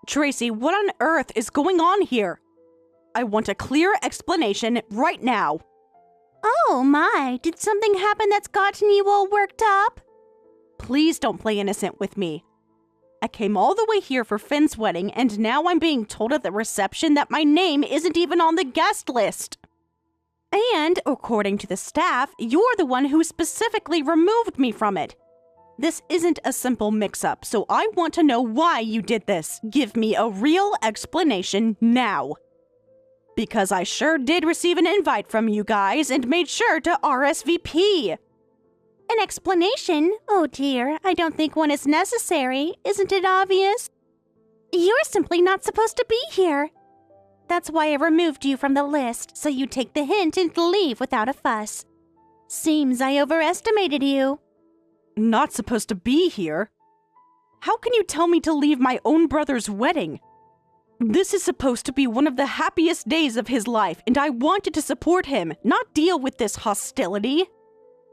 Tracy, what on earth is going on here? I want a clear explanation right now. Oh my, did something happen that's gotten you all worked up? Please don't play innocent with me. I came all the way here for Finn's wedding, and now I'm being told at the reception that my name isn't even on the guest list. And, according to the staff, you're the one who specifically removed me from it. This isn't a simple mix-up, so I want to know why you did this. Give me a real explanation now. Because I sure did receive an invite from you guys and made sure to RSVP. An explanation? Oh dear, I don't think one is necessary. Isn't it obvious? You're simply not supposed to be here. That's why I removed you from the list, so you take the hint and leave without a fuss. Seems I overestimated you. Not supposed to be here? How can you tell me to leave my own brother's wedding? This is supposed to be one of the happiest days of his life, and I wanted to support him, not deal with this hostility.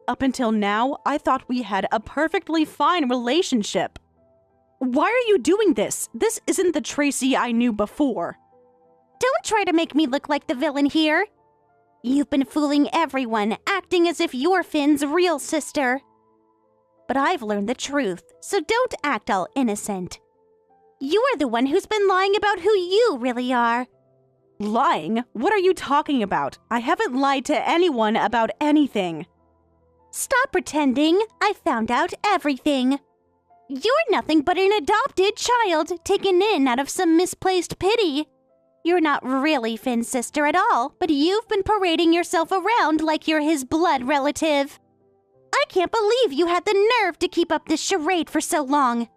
Up until now, I thought we had a perfectly fine relationship. Why are you doing this? This isn't the Tracy I knew before. Don't try to make me look like the villain here. You've been fooling everyone, acting as if you're Finn's real sister. But I've learned the truth, so don't act all innocent. You're the one who's been lying about who you really are. Lying? What are you talking about? I haven't lied to anyone about anything. Stop pretending. I found out everything. You're nothing but an adopted child taken in out of some misplaced pity. You're not really Finn's sister at all, but you've been parading yourself around like you're his blood relative. I can't believe you had the nerve to keep up this charade for so long.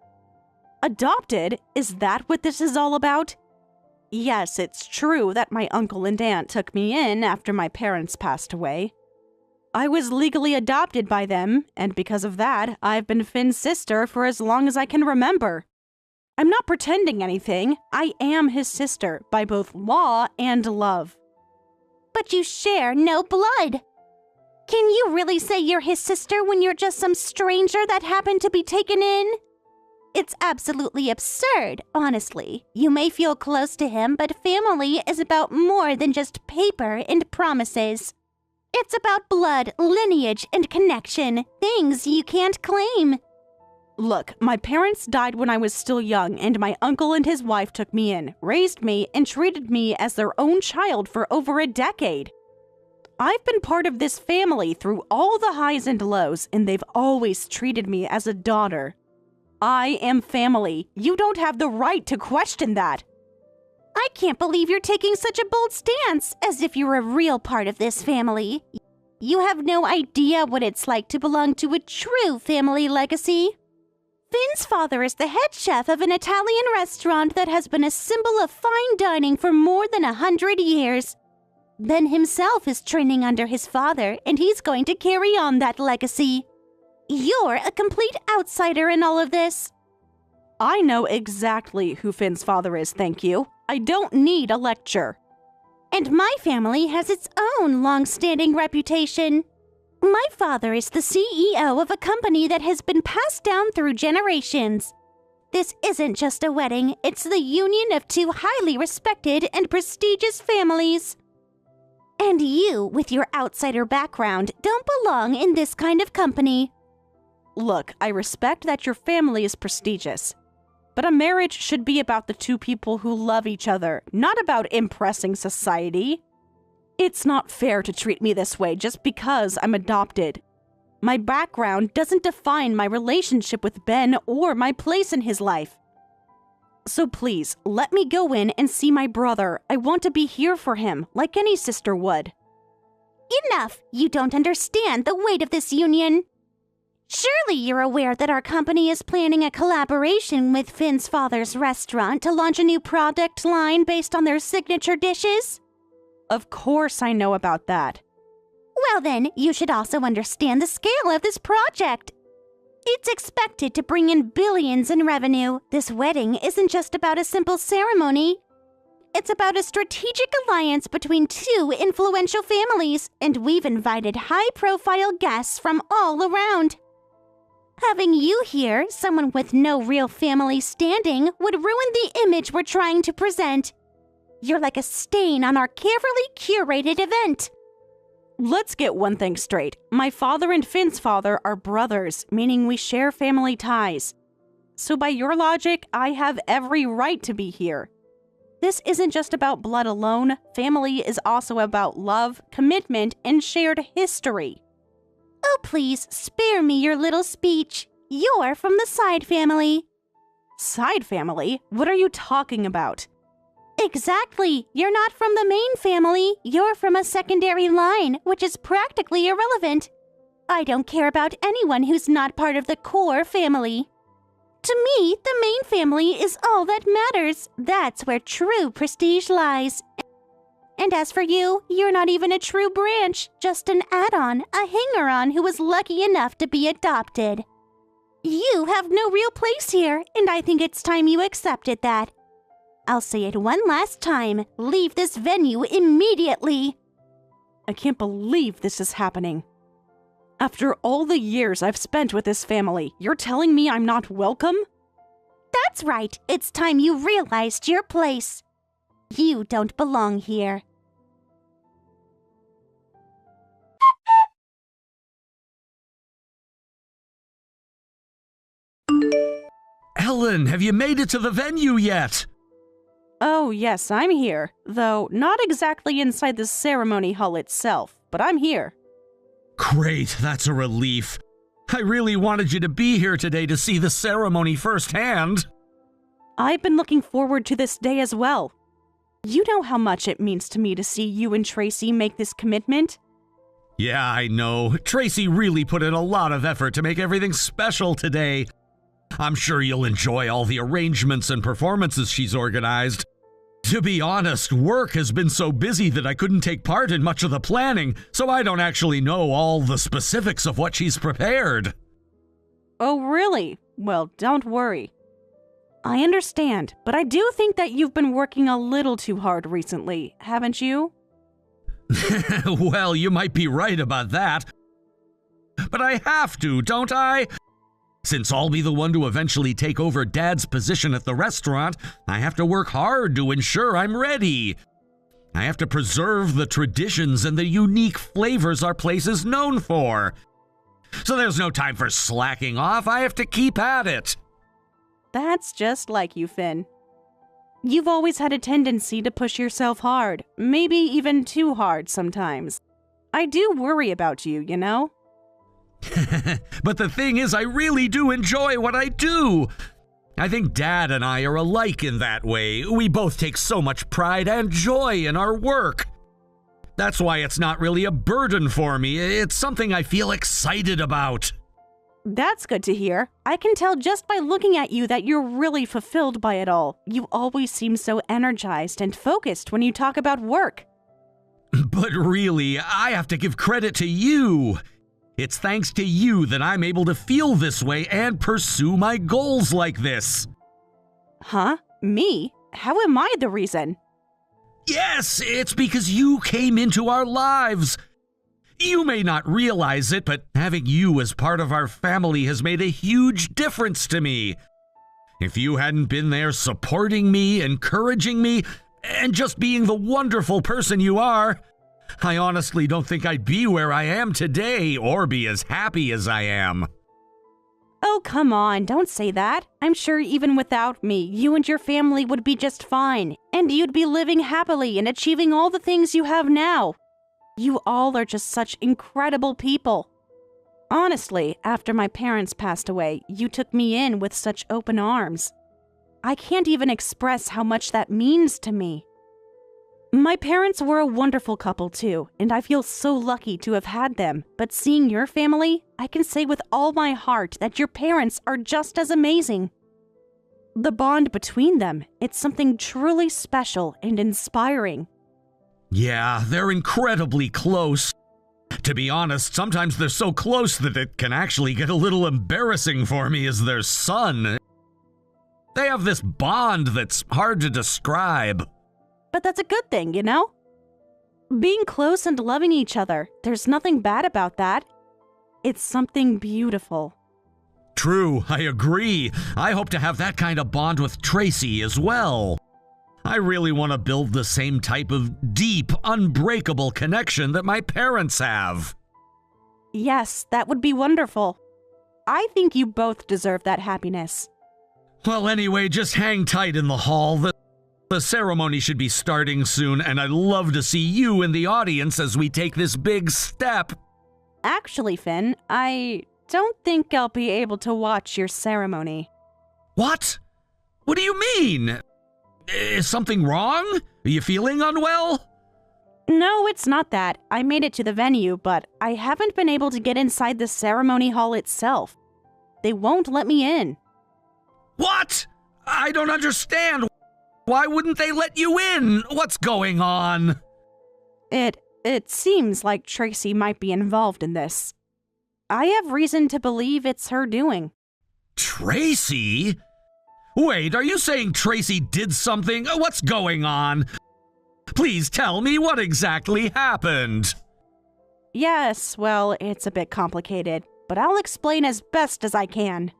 Adopted? Is that what this is all about? Yes, it's true that my uncle and aunt took me in after my parents passed away. I was legally adopted by them, and because of that, I've been Finn's sister for as long as I can remember. I'm not pretending anything. I am his sister by both law and love. But you share no blood. Can you really say you're his sister when you're just some stranger that happened to be taken in? It's absolutely absurd, honestly. You may feel close to him, but family is about more than just paper and promises. It's about blood, lineage, and connection, things you can't claim. Look, my parents died when I was still young, and my uncle and his wife took me in, raised me, and treated me as their own child for over a decade. I've been part of this family through all the highs and lows, and they've always treated me as a daughter. I am family. You don't have the right to question that. I can't believe you're taking such a bold stance, as if you're a real part of this family. You have no idea what it's like to belong to a true family legacy. Finn's father is the head chef of an Italian restaurant that has been a symbol of fine dining for more than 100 years. Ben himself is training under his father, and he's going to carry on that legacy. You're a complete outsider in all of this. I know exactly who Finn's father is, thank you. I don't need a lecture. And my family has its own long-standing reputation. My father is the CEO of a company that has been passed down through generations. This isn't just a wedding, it's the union of two highly respected and prestigious families. And you, with your outsider background, don't belong in this kind of company. Look, I respect that your family is prestigious. But a marriage should be about the two people who love each other, not about impressing society. It's not fair to treat me this way just because I'm adopted. My background doesn't define my relationship with Ben or my place in his life. So please, let me go in and see my brother. I want to be here for him, like any sister would. Enough! You don't understand the weight of this union. Surely you're aware that our company is planning a collaboration with Finn's father's restaurant to launch a new product line based on their signature dishes? Of course I know about that. Well then, you should also understand the scale of this project. It's expected to bring in billions in revenue. This wedding isn't just about a simple ceremony. It's about a strategic alliance between two influential families, and we've invited high-profile guests from all around. Having you here, someone with no real family standing, would ruin the image we're trying to present. You're like a stain on our carefully curated event. Let's get one thing straight. My father and Finn's father are brothers, meaning we share family ties. So by your logic, I have every right to be here. This isn't just about blood alone. Family is also about love, commitment, and shared history. Oh, please, spare me your little speech. You're from the side family. Side family? What are you talking about? Exactly. You're not from the main family. You're from a secondary line, which is practically irrelevant. I don't care about anyone who's not part of the core family. To me, the main family is all that matters. That's where true prestige lies. And as for you, you're not even a true branch, just an add-on, a hanger-on who was lucky enough to be adopted. You have no real place here, and I think it's time you accepted that. I'll say it one last time. Leave this venue immediately. I can't believe this is happening. After all the years I've spent with this family, you're telling me I'm not welcome? That's right. It's time you realized your place. You don't belong here. Ellen, have you made it to the venue yet? Oh, yes, I'm here. Though not exactly inside the ceremony hall itself, but I'm here. Great, that's a relief. I really wanted you to be here today to see the ceremony firsthand. I've been looking forward to this day as well. You know how much it means to me to see you and Tracy make this commitment? Yeah, I know. Tracy really put in a lot of effort to make everything special today. I'm sure you'll enjoy all the arrangements and performances she's organized. To be honest, work has been so busy that I couldn't take part in much of the planning, so I don't actually know all the specifics of what she's prepared. Oh, really? Well, don't worry. I understand, but I do think that you've been working a little too hard recently, haven't you? Well, you might be right about that. But I have to, don't I? Since I'll be the one to eventually take over Dad's position at the restaurant, I have to work hard to ensure I'm ready. I have to preserve the traditions and the unique flavors our place is known for. So there's no time for slacking off. I have to keep at it. That's just like you, Finn. You've always had a tendency to push yourself hard, maybe even too hard sometimes. I do worry about you, you know? But the thing is, I really do enjoy what I do. I think Dad and I are alike in that way. We both take so much pride and joy in our work. That's why it's not really a burden for me. It's something I feel excited about. That's good to hear. I can tell just by looking at you that you're really fulfilled by it all. You always seem so energized and focused when you talk about work. But really, I have to give credit to you. It's thanks to you that I'm able to feel this way and pursue my goals like this. Huh? Me? How am I the reason? Yes, it's because you came into our lives. You may not realize it, but having you as part of our family has made a huge difference to me. If you hadn't been there supporting me, encouraging me, and just being the wonderful person you are, I honestly don't think I'd be where I am today or be as happy as I am. Oh, come on, don't say that. I'm sure even without me, you and your family would be just fine, and you'd be living happily and achieving all the things you have now. You all are just such incredible people. Honestly, after my parents passed away, you took me in with such open arms. I can't even express how much that means to me. My parents were a wonderful couple too, and I feel so lucky to have had them. But seeing your family, I can say with all my heart that your parents are just as amazing. The bond between them, it's something truly special and inspiring. Yeah, they're incredibly close. To be honest, sometimes they're so close that it can actually get a little embarrassing for me as their son. They have this bond that's hard to describe. But that's a good thing, you know? Being close and loving each other, there's nothing bad about that. It's something beautiful. True, I agree. I hope to have that kind of bond with Tracy as well. I really want to build the same type of deep, unbreakable connection that my parents have. Yes, that would be wonderful. I think you both deserve that happiness. Well, anyway, just hang tight in the hall. The ceremony should be starting soon, and I'd love to see you in the audience as we take this big step. Actually, Finn, I don't think I'll be able to watch your ceremony. What? What do you mean? Is something wrong? Are you feeling unwell? No, it's not that. I made it to the venue, but I haven't been able to get inside the ceremony hall itself. They won't let me in. What? I don't understand. Why wouldn't they let you in? What's going on? It seems like Tracy might be involved in this. I have reason to believe it's her doing. Tracy? Wait, are you saying Tracy did something? What's going on? Please tell me what exactly happened. Yes, well, it's a bit complicated, but I'll explain as best as I can.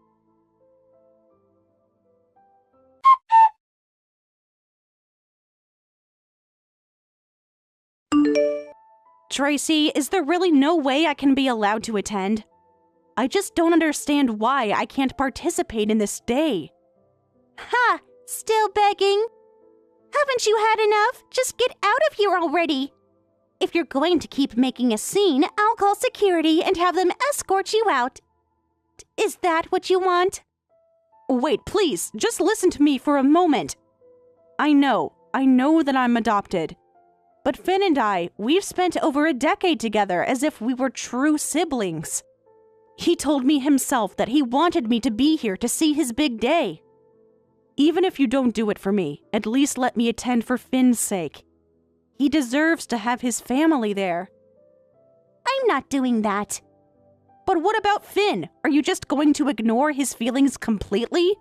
Tracy, is there really no way I can be allowed to attend? I just don't understand why I can't participate in this day. Ha! Still begging? Haven't you had enough? Just get out of here already. If you're going to keep making a scene, I'll call security and have them escort you out. Is that what you want? Wait, please, just listen to me for a moment. I know that I'm adopted. But Finn and I, we've spent over a decade together as if we were true siblings. He told me himself that he wanted me to be here to see his big day. Even if you don't do it for me, at least let me attend for Finn's sake. He deserves to have his family there. I'm not doing that. But what about Finn? Are you just going to ignore his feelings completely?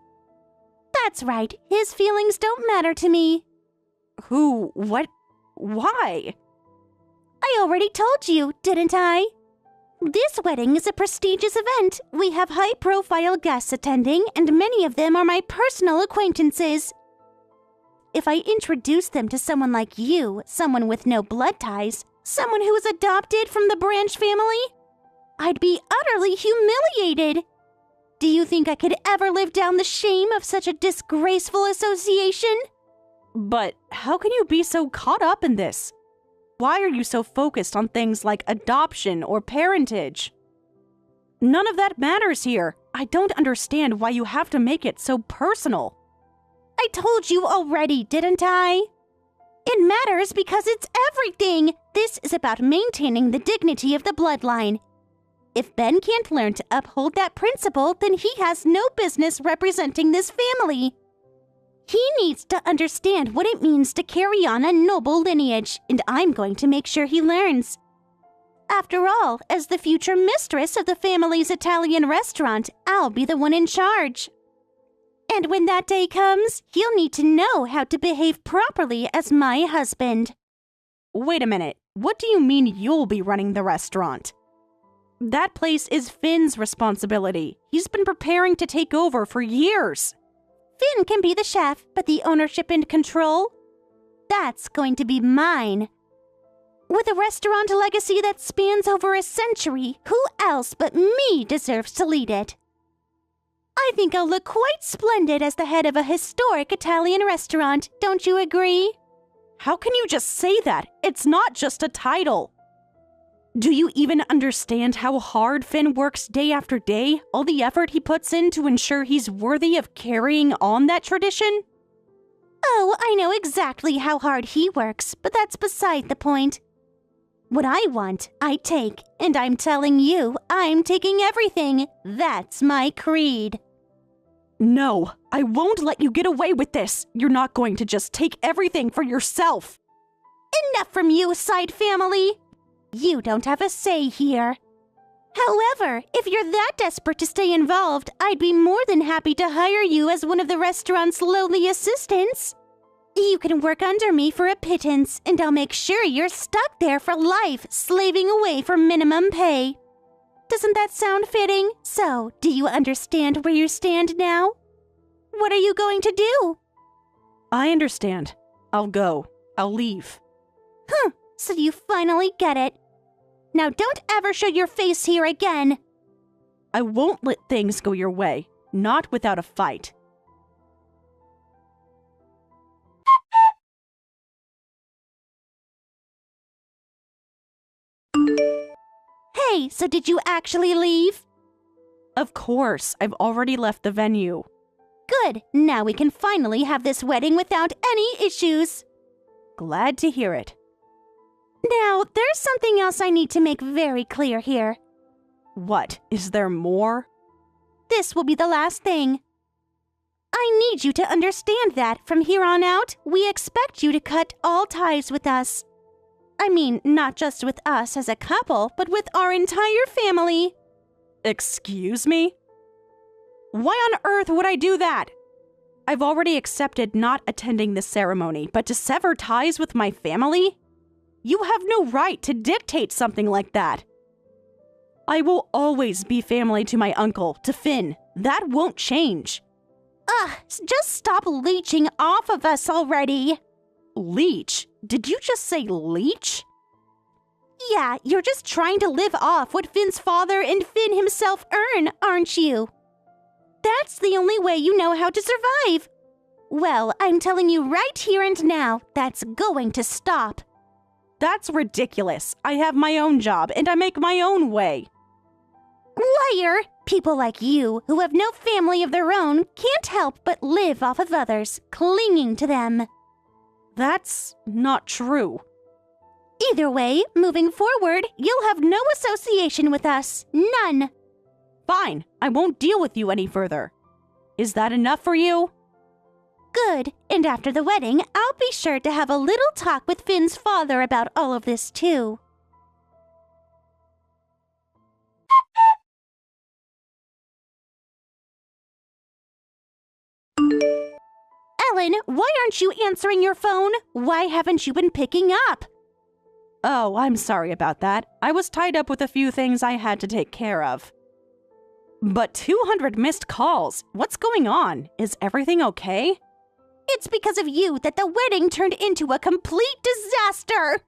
That's right. His feelings don't matter to me. Who? What? Why? I already told you, didn't I? This wedding is a prestigious event. We have high-profile guests attending, and many of them are my personal acquaintances. If I introduce them to someone like you, someone with no blood ties, someone who is adopted from the Branch family, I'd be utterly humiliated. Do you think I could ever live down the shame of such a disgraceful association? But how can you be so caught up in this? Why are you so focused on things like adoption or parentage? None of that matters here. I don't understand why you have to make it so personal. I told you already, didn't I? It matters because it's everything. This is about maintaining the dignity of the bloodline. If Ben can't learn to uphold that principle, then he has no business representing this family. He needs to understand what it means to carry on a noble lineage, and I'm going to make sure he learns. After all, as the future mistress of the family's Italian restaurant, I'll be the one in charge. And when that day comes, he'll need to know how to behave properly as my husband. Wait a minute. What do you mean you'll be running the restaurant? That place is Finn's responsibility. He's been preparing to take over for years. Finn can be the chef, but the ownership and control? That's going to be mine. With a restaurant legacy that spans over a century, who else but me deserves to lead it? I think I'll look quite splendid as the head of a historic Italian restaurant, don't you agree? How can you just say that? It's not just a title. Do you even understand how hard Finn works day after day? All the effort he puts in to ensure he's worthy of carrying on that tradition? Oh, I know exactly how hard he works, but that's beside the point. What I want, I take, and I'm telling you, I'm taking everything. That's my creed. No, I won't let you get away with this. You're not going to just take everything for yourself. Enough from you, side family. You don't have a say here. However, if you're that desperate to stay involved, I'd be more than happy to hire you as one of the restaurant's lowly assistants. You can work under me for a pittance, and I'll make sure you're stuck there for life, slaving away for minimum pay. Doesn't that sound fitting? So, do you understand where you stand now? What are you going to do? I understand. I'll go. I'll leave. So you finally get it. Now don't ever show your face here again. I won't let things go your way. Not without a fight. Hey, so did you actually leave? Of course, I've already left the venue. Good. Now we can finally have this wedding without any issues. Glad to hear it. Now, there's something else I need to make very clear here. What? Is there more? This will be the last thing. I need you to understand that from here on out, we expect you to cut all ties with us. I mean, not just with us as a couple, but with our entire family. Excuse me? Why on earth would I do that? I've already accepted not attending the ceremony, but to sever ties with my family? You have no right to dictate something like that. I will always be family to my uncle, to Finn. That won't change. Just stop leeching off of us already. Leech? Did you just say leech? Yeah, you're just trying to live off what Finn's father and Finn himself earn, aren't you? That's the only way you know how to survive. Well, I'm telling you right here and now, that's going to stop. That's ridiculous. I have my own job and I make my own way. Liar! People like you, who have no family of their own, can't help but live off of others, clinging to them. That's not true. Either way, moving forward, you'll have no association with us. None. Fine, I won't deal with you any further. Is that enough for you? Good, and after the wedding, I'll be sure to have a little talk with Finn's father about all of this too. Ellen, why aren't you answering your phone? Why haven't you been picking up? Oh, I'm sorry about that. I was tied up with a few things I had to take care of. But 200 missed calls. What's going on? Is everything okay? It's because of you that the wedding turned into a complete disaster.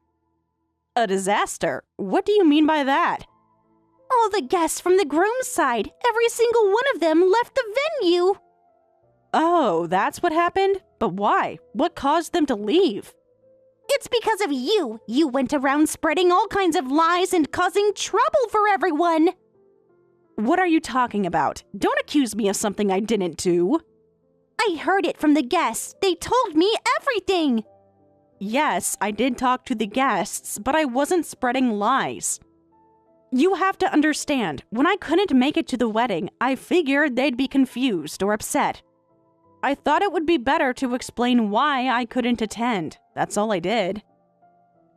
A disaster? What do you mean by that? All the guests from the groom's side, every single one of them left the venue. Oh, that's what happened? But why? What caused them to leave? It's because of you. You went around spreading all kinds of lies and causing trouble for everyone. What are you talking about? Don't accuse me of something I didn't do. I heard it from the guests. They told me everything. Yes, I did talk to the guests, but I wasn't spreading lies. You have to understand, when I couldn't make it to the wedding, I figured they'd be confused or upset. I thought it would be better to explain why I couldn't attend. That's all I did.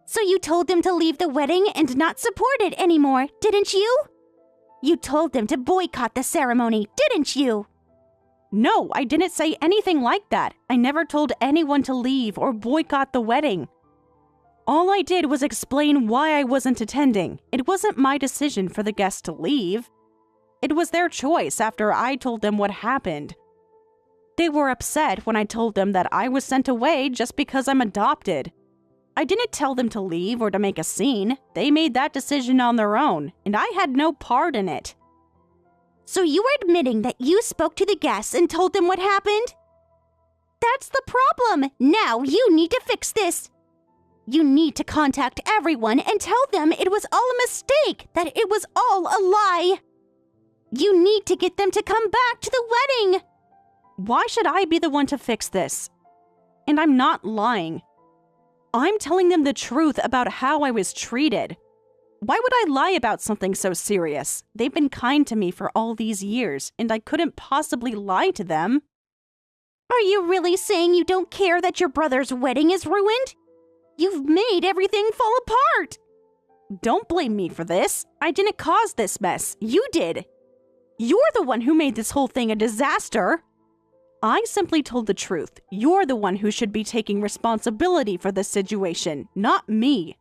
So you told them to leave the wedding and not support it anymore, didn't you? You told them to boycott the ceremony, didn't you? No, I didn't say anything like that. I never told anyone to leave or boycott the wedding. All I did was explain why I wasn't attending. It wasn't my decision for the guests to leave. It was their choice after I told them what happened. They were upset when I told them that I was sent away just because I'm adopted. I didn't tell them to leave or to make a scene. They made that decision on their own, and I had no part in it. So you are admitting that you spoke to the guests and told them what happened? That's the problem. Now you need to fix this. You need to contact everyone and tell them it was all a mistake, that it was all a lie. You need to get them to come back to the wedding. Why should I be the one to fix this? And I'm not lying. I'm telling them the truth about how I was treated. Why would I lie about something so serious? They've been kind to me for all these years, and I couldn't possibly lie to them. Are you really saying you don't care that your brother's wedding is ruined? You've made everything fall apart. Don't blame me for this. I didn't cause this mess. You did. You're the one who made this whole thing a disaster. I simply told the truth. You're the one who should be taking responsibility for this situation, not me.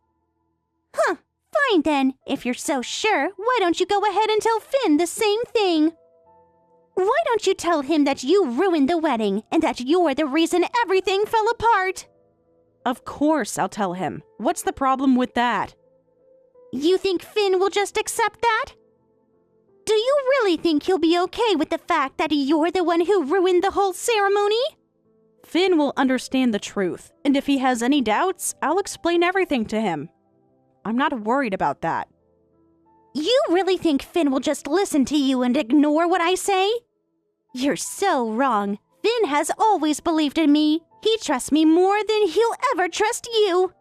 Fine then, if you're so sure, why don't you go ahead and tell Finn the same thing? Why don't you tell him that you ruined the wedding and that you're the reason everything fell apart? Of course I'll tell him. What's the problem with that? You think Finn will just accept that? Do you really think he'll be okay with the fact that you're the one who ruined the whole ceremony? Finn will understand the truth, and if he has any doubts, I'll explain everything to him. I'm not worried about that. You really think Finn will just listen to you and ignore what I say? You're so wrong. Finn has always believed in me. He trusts me more than he'll ever trust you.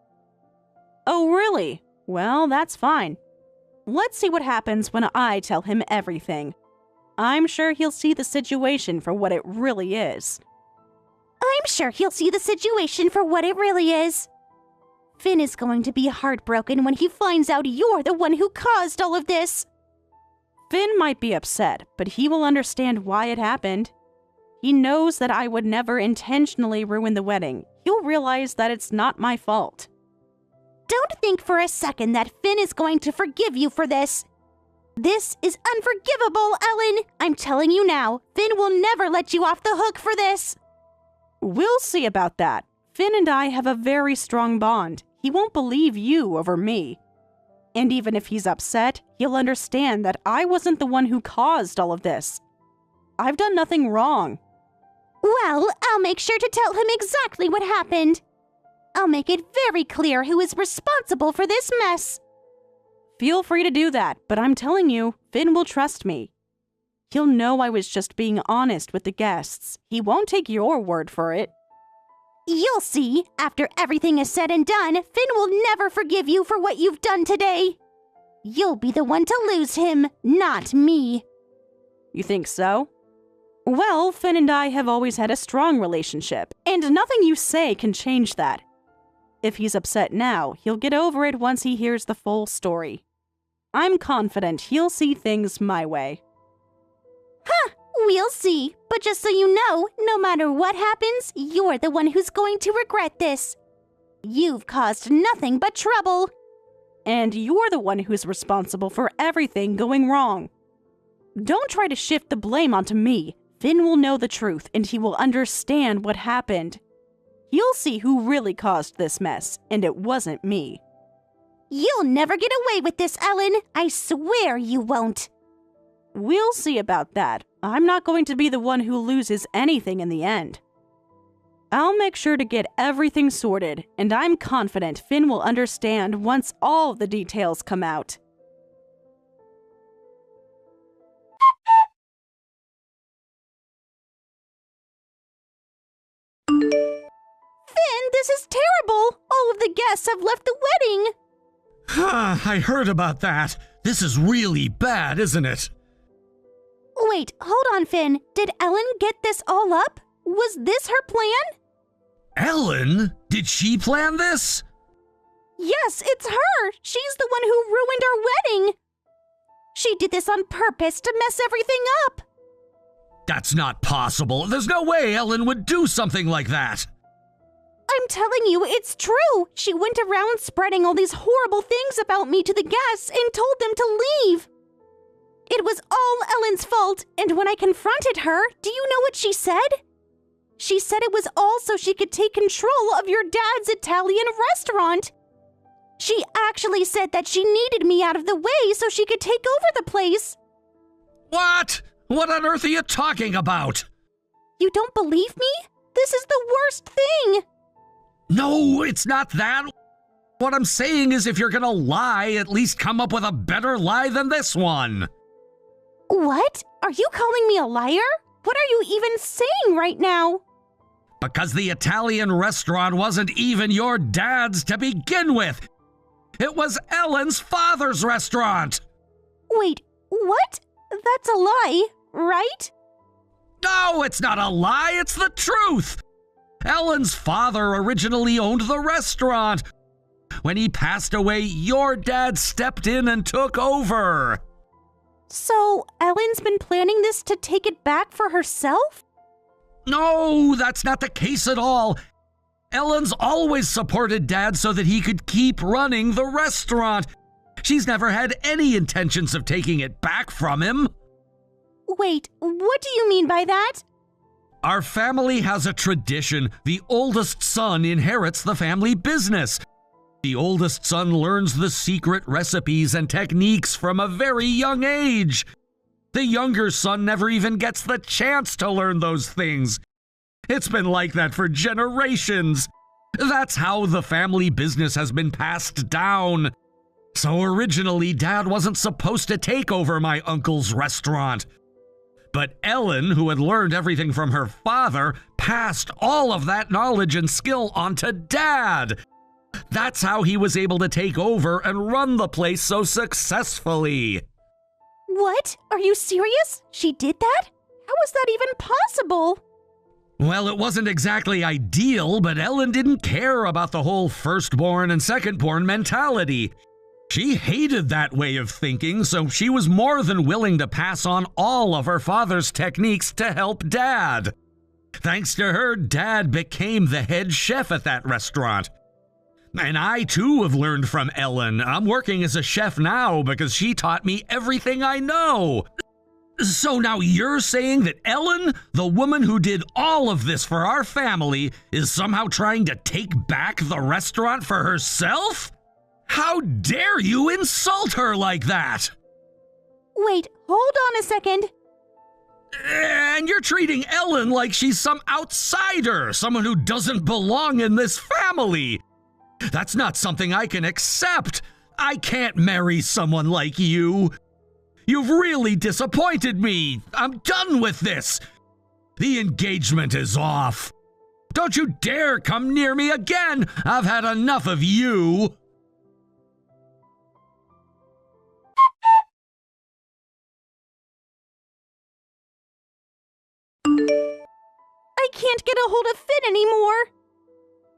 Oh, really? Well, that's fine. Let's see what happens when I tell him everything. I'm sure he'll see the situation for what it really is. I'm sure he'll see the situation for what it really is. Finn is going to be heartbroken when he finds out you're the one who caused all of this. Finn might be upset, but he will understand why it happened. He knows that I would never intentionally ruin the wedding. He'll realize that it's not my fault. Don't think for a second that Finn is going to forgive you for this. This is unforgivable, Ellen. I'm telling you now, Finn will never let you off the hook for this. We'll see about that. Finn and I have a very strong bond. He won't believe you over me. And even if he's upset, he'll understand that I wasn't the one who caused all of this. I've done nothing wrong. Well, I'll make sure to tell him exactly what happened. I'll make it very clear who is responsible for this mess. Feel free to do that, but I'm telling you, Finn will trust me. He'll know I was just being honest with the guests. He won't take your word for it. You'll see. After everything is said and done, Finn will never forgive you for what you've done today. You'll be the one to lose him, not me. You think so? Well, Finn and I have always had a strong relationship, and nothing you say can change that. If he's upset now, he'll get over it once he hears the full story. I'm confident he'll see things my way. Huh, we'll see. But just so you know, no matter what happens, you're the one who's going to regret this. You've caused nothing but trouble. And you're the one who's responsible for everything going wrong. Don't try to shift the blame onto me. Finn will know the truth, and he will understand what happened. He'll see who really caused this mess, and it wasn't me. You'll never get away with this, Ellen. I swear you won't. We'll see about that. I'm not going to be the one who loses anything in the end. I'll make sure to get everything sorted, and I'm confident Finn will understand once all the details come out. Finn, this is terrible! All of the guests have left the wedding! I heard about that. This is really bad, isn't it? Wait, hold on, Finn. Did Ellen get this all up? Was this her plan? Ellen? Did she plan this? Yes, it's her! She's the one who ruined our wedding! She did this on purpose to mess everything up! That's not possible. There's no way Ellen would do something like that. I'm telling you, it's true! She went around spreading all these horrible things about me to the guests and told them to leave! It was all Ellen's fault, and when I confronted her, do you know what she said? She said it was all so she could take control of your dad's Italian restaurant. She actually said that she needed me out of the way so she could take over the place. What? What on earth are you talking about? You don't believe me? This is the worst thing. No, it's not that. What I'm saying is if you're gonna lie, at least come up with a better lie than this one. What? Are you calling me a liar? What are you even saying right now? Because the Italian restaurant wasn't even your dad's to begin with. It was Ellen's father's restaurant. Wait, what? That's a lie, right? No, it's not a lie, it's the truth. Ellen's father originally owned the restaurant. When he passed away, your dad stepped in and took over. So, Ellen's been planning this to take it back for herself? No, that's not the case at all. Ellen's always supported Dad so that he could keep running the restaurant. She's never had any intentions of taking it back from him. Wait, what do you mean by that? Our family has a tradition. The oldest son inherits the family business. The oldest son learns the secret recipes and techniques from a very young age. The younger son never even gets the chance to learn those things. It's been like that for generations. That's how the family business has been passed down. So originally, Dad wasn't supposed to take over my uncle's restaurant. But Ellen, who had learned everything from her father, passed all of that knowledge and skill onto Dad. That's how he was able to take over and run the place so successfully. What? Are you serious? She did that? How is that even possible? Well, it wasn't exactly ideal, but Ellen didn't care about the whole firstborn and secondborn mentality. She hated that way of thinking, so she was more than willing to pass on all of her father's techniques to help Dad. Thanks to her, Dad became the head chef at that restaurant. And I, too, have learned from Ellen. I'm working as a chef now because she taught me everything I know. So now you're saying that Ellen, the woman who did all of this for our family, is somehow trying to take back the restaurant for herself? How dare you insult her like that? Wait, hold on a second. And you're treating Ellen like she's some outsider, someone who doesn't belong in this family. That's not something I can accept. I can't marry someone like you. You've really disappointed me. I'm done with this. The engagement is off. Don't you dare come near me again. I've had enough of you. I can't get a hold of Finn anymore.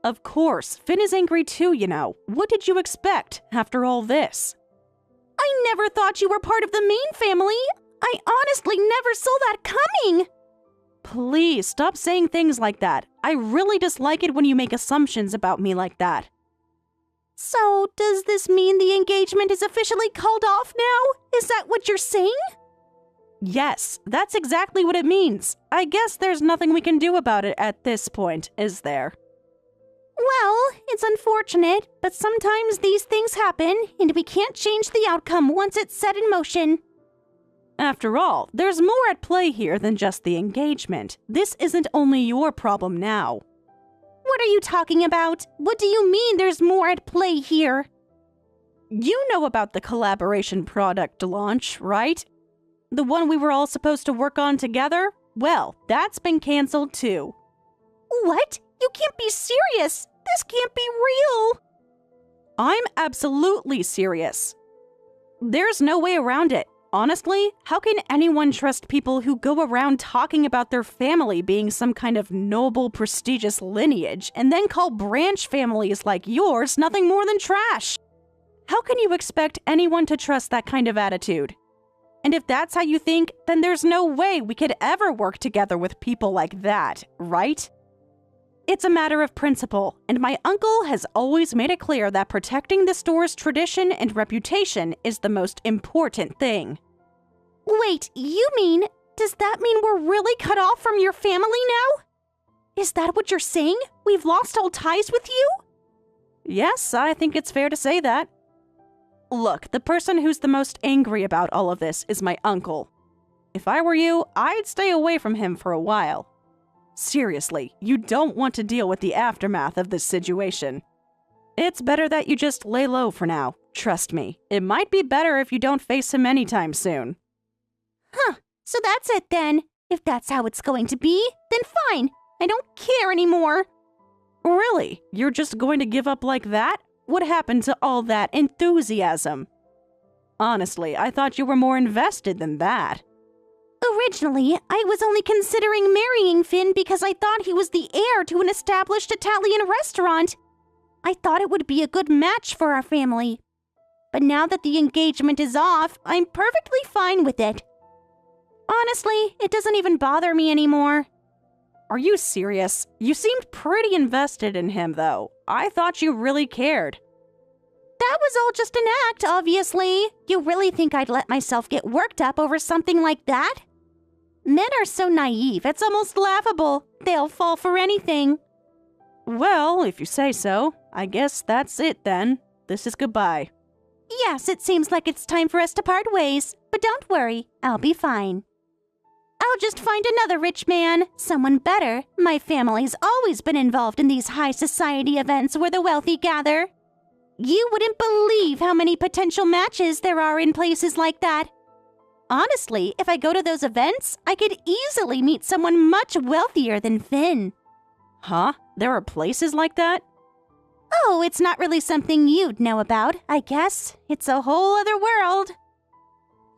Of course, Finn is angry too, you know. What did you expect after all this? I never thought you were part of the main family. I honestly never saw that coming. Please stop saying things like that. I really dislike it when you make assumptions about me like that. So, does this mean the engagement is officially called off now? Is that what you're saying? Yes, that's exactly what it means. I guess there's nothing we can do about it at this point, is there? Well, it's unfortunate, but sometimes these things happen, and we can't change the outcome once it's set in motion. After all, there's more at play here than just the engagement. This isn't only your problem now. What are you talking about? What do you mean there's more at play here? You know about the collaboration product launch, right? The one we were all supposed to work on together? Well, that's been canceled too. What? You can't be serious! This can't be real! I'm absolutely serious. There's no way around it. Honestly, how can anyone trust people who go around talking about their family being some kind of noble, prestigious lineage and then call branch families like yours nothing more than trash? How can you expect anyone to trust that kind of attitude? And if that's how you think, then there's no way we could ever work together with people like that, right? It's a matter of principle, and my uncle has always made it clear that protecting the store's tradition and reputation is the most important thing. Wait, you mean, does that mean we're really cut off from your family now? Is that what you're saying? We've lost all ties with you? Yes, I think it's fair to say that. Look, the person who's the most angry about all of this is my uncle. If I were you, I'd stay away from him for a while. Seriously, you don't want to deal with the aftermath of this situation. It's better that you just lay low for now. Trust me, it might be better if you don't face him anytime soon. Huh, so that's it then. If that's how it's going to be, then fine. I don't care anymore. Really? You're just going to give up like that? What happened to all that enthusiasm? Honestly, I thought you were more invested than that. Originally, I was only considering marrying Finn because I thought he was the heir to an established Italian restaurant. I thought it would be a good match for our family. But now that the engagement is off, I'm perfectly fine with it. Honestly, it doesn't even bother me anymore. Are you serious? You seemed pretty invested in him, though. I thought you really cared. That was all just an act, obviously. You really think I'd let myself get worked up over something like that? Men are so naive, it's almost laughable. They'll fall for anything. Well, if you say so, I guess that's it then. This is goodbye. Yes, it seems like it's time for us to part ways. But don't worry, I'll be fine. I'll just find another rich man, someone better. My family's always been involved in these high society events where the wealthy gather. You wouldn't believe how many potential matches there are in places like that. Honestly, if I go to those events, I could easily meet someone much wealthier than Finn. Huh? There are places like that? Oh, it's not really something you'd know about, I guess. It's a whole other world.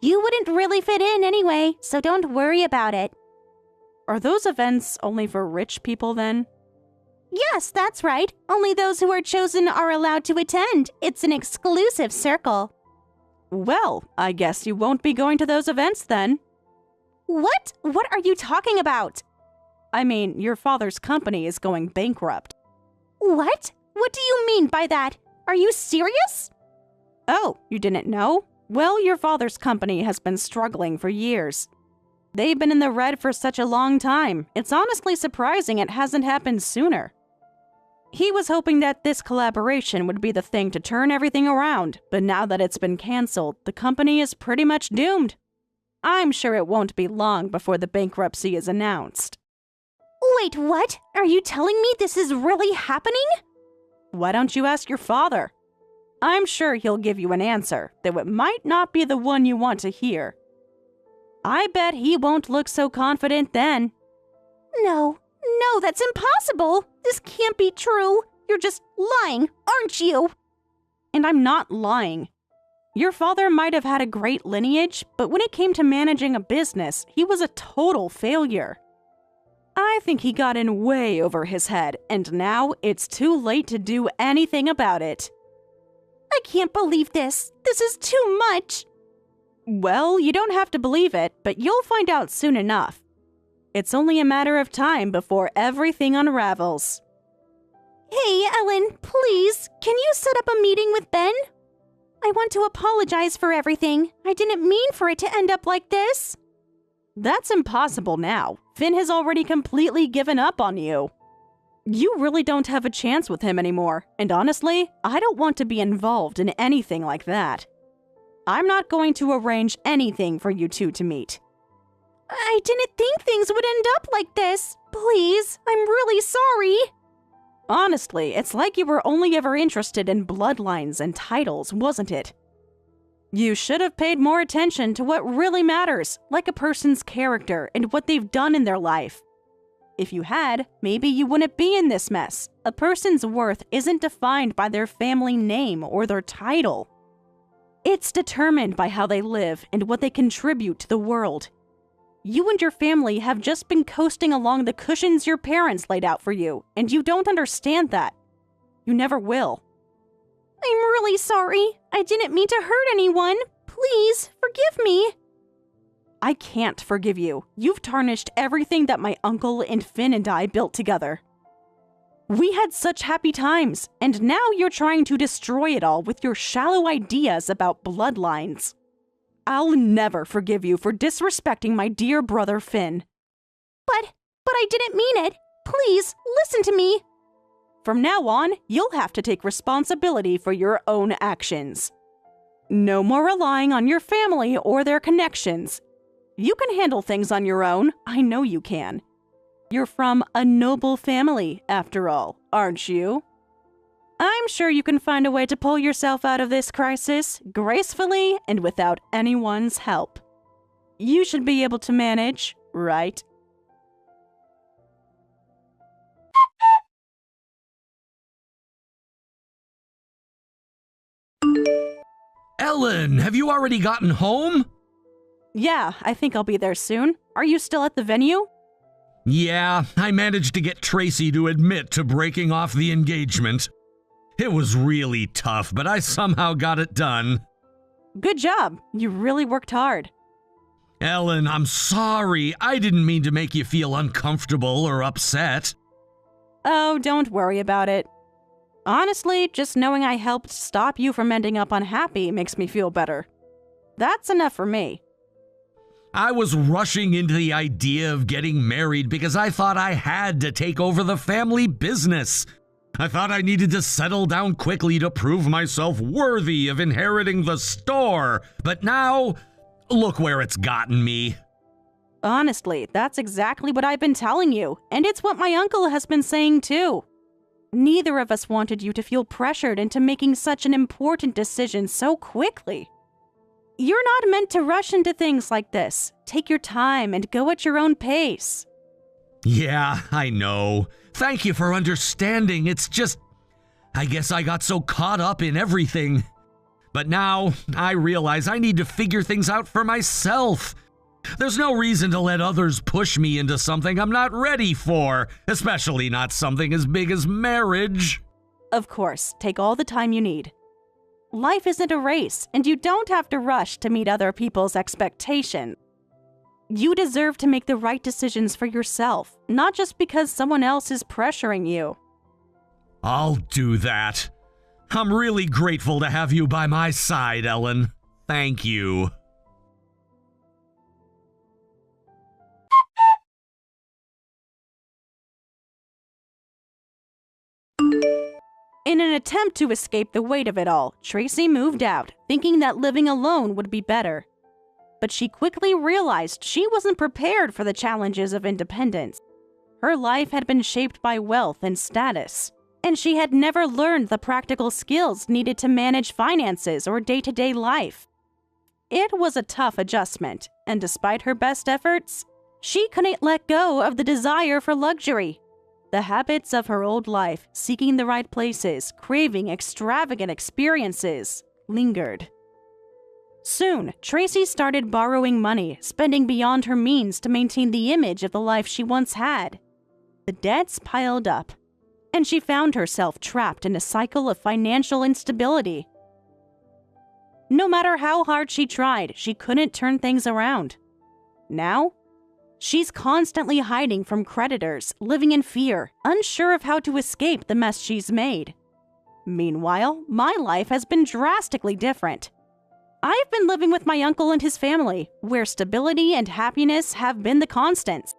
You wouldn't really fit in anyway, so don't worry about it. Are those events only for rich people then? Yes, that's right. Only those who are chosen are allowed to attend. It's an exclusive circle. Well, I guess you won't be going to those events then. What? What are you talking about? I mean, your father's company is going bankrupt. What? What do you mean by that? Are you serious? Oh, you didn't know? Well, your father's company has been struggling for years. They've been in the red for such a long time. It's honestly surprising it hasn't happened sooner. He was hoping that this collaboration would be the thing to turn everything around, but now that it's been canceled, the company is pretty much doomed. I'm sure it won't be long before the bankruptcy is announced. Wait, what? Are you telling me this is really happening? Why don't you ask your father? I'm sure he'll give you an answer, though it might not be the one you want to hear. I bet he won't look so confident then. No, that's impossible. This can't be true. You're just lying, aren't you? And I'm not lying. Your father might have had a great lineage, but when it came to managing a business, he was a total failure. I think he got in way over his head, and now it's too late to do anything about it. I can't believe this. This is too much. Well, you don't have to believe it, but you'll find out soon enough. It's only a matter of time before everything unravels. Hey, Ellen, please, can you set up a meeting with Ben? I want to apologize for everything. I didn't mean for it to end up like this. That's impossible now. Finn has already completely given up on you. You really don't have a chance with him anymore, and honestly, I don't want to be involved in anything like that. I'm not going to arrange anything for you two to meet. I didn't think things would end up like this. Please, I'm really sorry. Honestly, it's like you were only ever interested in bloodlines and titles, wasn't it? You should have paid more attention to what really matters, like a person's character and what they've done in their life. If you had, maybe you wouldn't be in this mess. A person's worth isn't defined by their family name or their title. It's determined by how they live and what they contribute to the world. You and your family have just been coasting along the cushions your parents laid out for you, and you don't understand that. You never will. I'm really sorry. I didn't mean to hurt anyone. Please, forgive me. I can't forgive you. You've tarnished everything that my uncle and Finn and I built together. We had such happy times, and now you're trying to destroy it all with your shallow ideas about bloodlines. I'll never forgive you for disrespecting my dear brother Finn. But I didn't mean it. Please, listen to me. From now on, you'll have to take responsibility for your own actions. No more relying on your family or their connections. You can handle things on your own. I know you can. You're from a noble family, after all, aren't you? I'm sure you can find a way to pull yourself out of this crisis gracefully and without anyone's help. You should be able to manage, right? Ellen, have you already gotten home? Yeah, I think I'll be there soon. Are you still at the venue? Yeah, I managed to get Tracy to admit to breaking off the engagement. It was really tough, but I somehow got it done. Good job. You really worked hard. Ellen, I'm sorry. I didn't mean to make you feel uncomfortable or upset. Oh, don't worry about it. Honestly, just knowing I helped stop you from ending up unhappy makes me feel better. That's enough for me. I was rushing into the idea of getting married because I thought I had to take over the family business. I thought I needed to settle down quickly to prove myself worthy of inheriting the store. But now, look where it's gotten me. Honestly, that's exactly what I've been telling you, and it's what my uncle has been saying too. Neither of us wanted you to feel pressured into making such an important decision so quickly. You're not meant to rush into things like this. Take your time and go at your own pace. Yeah, I know. Thank you for understanding. It's just, I guess I got so caught up in everything. But now, I realize I need to figure things out for myself. There's no reason to let others push me into something I'm not ready for, especially not something as big as marriage. Of course, take all the time you need. Life isn't a race, and you don't have to rush to meet other people's expectations. You deserve to make the right decisions for yourself, not just because someone else is pressuring you. I'll do that. I'm really grateful to have you by my side, Ellen. Thank you. In an attempt to escape the weight of it all, Tracy moved out, thinking that living alone would be better. But she quickly realized she wasn't prepared for the challenges of independence. Her life had been shaped by wealth and status, and she had never learned the practical skills needed to manage finances or day-to-day life. It was a tough adjustment, and despite her best efforts, she couldn't let go of the desire for luxury. The habits of her old life, seeking the right places, craving extravagant experiences, lingered. Soon, Tracy started borrowing money, spending beyond her means to maintain the image of the life she once had. The debts piled up, and she found herself trapped in a cycle of financial instability. No matter how hard she tried, she couldn't turn things around. Now, she's constantly hiding from creditors, living in fear, unsure of how to escape the mess she's made. Meanwhile, my life has been drastically different. I've been living with my uncle and his family, where stability and happiness have been the constants.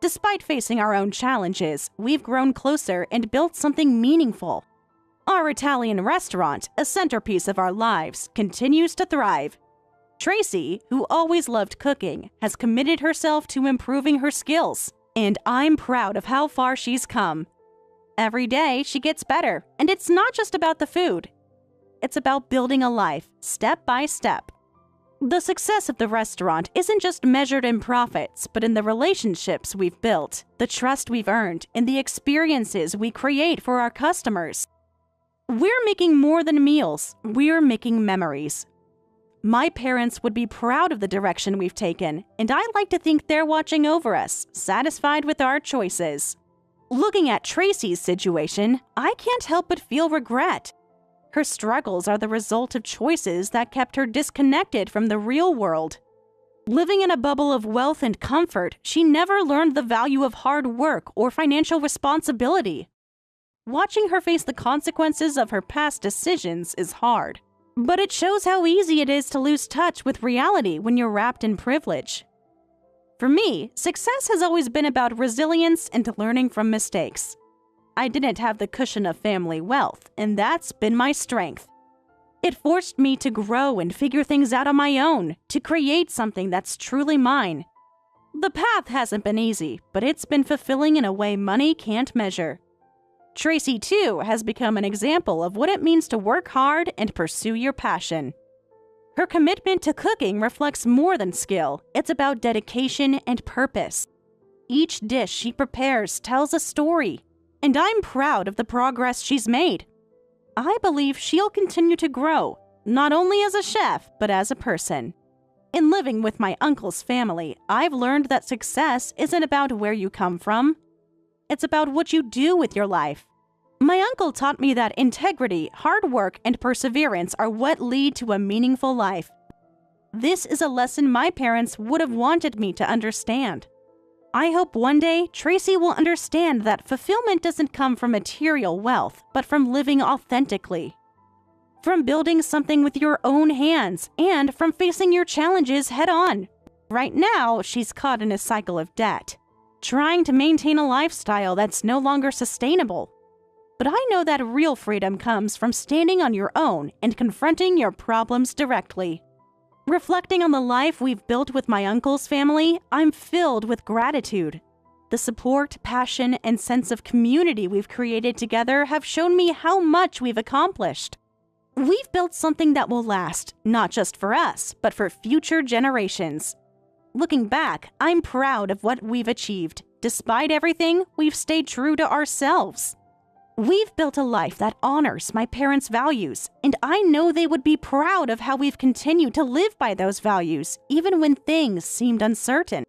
Despite facing our own challenges, we've grown closer and built something meaningful. Our Italian restaurant, a centerpiece of our lives, continues to thrive. Tracy, who always loved cooking, has committed herself to improving her skills, and I'm proud of how far she's come. Every day, she gets better, and it's not just about the food. It's about building a life, step by step. The success of the restaurant isn't just measured in profits, but in the relationships we've built, the trust we've earned, and the experiences we create for our customers. We're making more than meals, we're making memories. My parents would be proud of the direction we've taken, and I like to think they're watching over us, satisfied with our choices. Looking at Tracy's situation, I can't help but feel regret. Her struggles are the result of choices that kept her disconnected from the real world. Living in a bubble of wealth and comfort, she never learned the value of hard work or financial responsibility. Watching her face the consequences of her past decisions is hard, but it shows how easy it is to lose touch with reality when you're wrapped in privilege. For me, success has always been about resilience and learning from mistakes. I didn't have the cushion of family wealth, and that's been my strength. It forced me to grow and figure things out on my own, to create something that's truly mine. The path hasn't been easy, but it's been fulfilling in a way money can't measure. Tracy, too, has become an example of what it means to work hard and pursue your passion. Her commitment to cooking reflects more than skill. It's about dedication and purpose. Each dish she prepares tells a story, and I'm proud of the progress she's made. I believe she'll continue to grow, not only as a chef, but as a person. In living with my uncle's family, I've learned that success isn't about where you come from. It's about what you do with your life. My uncle taught me that integrity, hard work, and perseverance are what lead to a meaningful life. This is a lesson my parents would have wanted me to understand. I hope one day Tracy will understand that fulfillment doesn't come from material wealth, but from living authentically. From building something with your own hands, and from facing your challenges head on. Right now, she's caught in a cycle of debt, trying to maintain a lifestyle that's no longer sustainable. But I know that real freedom comes from standing on your own and confronting your problems directly. Reflecting on the life we've built with my uncle's family, I'm filled with gratitude. The support, passion, and sense of community we've created together have shown me how much we've accomplished. We've built something that will last, not just for us, but for future generations. Looking back, I'm proud of what we've achieved. Despite everything, we've stayed true to ourselves. We've built a life that honors my parents' values, and I know they would be proud of how we've continued to live by those values, even when things seemed uncertain.